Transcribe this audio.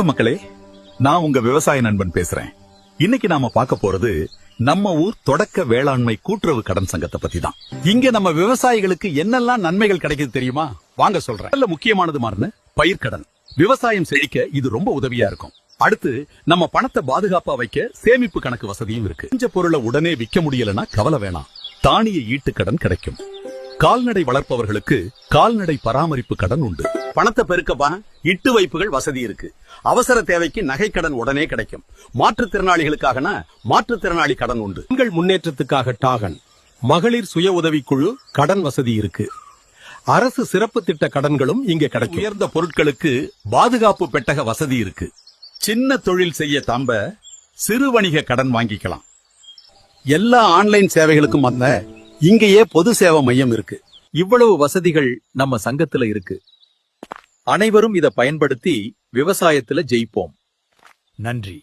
மக்களே, நான் உங்க விவசாய நண்பன் பேசுறேன். இன்னைக்கு நாம பார்க்க போறது நம்ம ஊர் தொடக்க வேளாண்மை கூட்டுறவு கடன் சங்கத்தை பத்தி தான். இங்க நம்ம விவசாயிகளுக்கு என்னெல்லாம் நன்மைகள் கிடைக்குது தெரியுமா? வாங்க சொல்றேன். நல்ல முக்கியமானது மாறுன பயிர்க்கடன். விவசாயம் செழிக்க இது ரொம்ப உதவியா இருக்கும். அடுத்து நம்ம பணத்தை பாதுகாப்பா வைக்க சேமிப்பு கணக்கு வசதியும் இருக்கு. கொஞ்ச பொருளை உடனே விற்க முடியலன்னா கவலை வேணாம், தானிய ஈட்டு கடன் கிடைக்கும். கால்நடை வளர்ப்பவர்களுக்கு கால்நடை பராமரிப்பு கடன் உண்டு. பணத்தை பெருக்கப்பா இட்டு வைப்புகள் வசதி இருக்கு. அவசர தேவைக்கு நகை கடன் உடனே கிடைக்கும். மாற்றுத்திறனாளிகளுக்காக மாற்றுத்திறனாளி கடன் உண்டு. பெண்கள் முன்னேற்றத்துக்காக டாகன், மகளிர் சுய உதவிக்குழு கடன் வசதி இருக்கு. அரசு சிறப்பு திட்ட கடன்களும் இங்க கிடைக்கும். உயர்ந்த பொருட்களுக்கு பாதுகாப்பு பெட்டக வசதி இருக்கு. சின்ன தொழில் செய்ய தாம்ப சிறு வணிக கடன் வாங்கிக்கலாம். எல்லா ஆன்லைன் சேவைகளுக்கும் வந்த இங்கேயே பொது சேவை மையம் இருக்கு. இவ்வளவு வசதிகள் நம்ம சங்கத்துல இருக்கு. அனைவரும் இத பயன்படுத்தி விவசாயத்துல ஜெயிப்போம். நன்றி.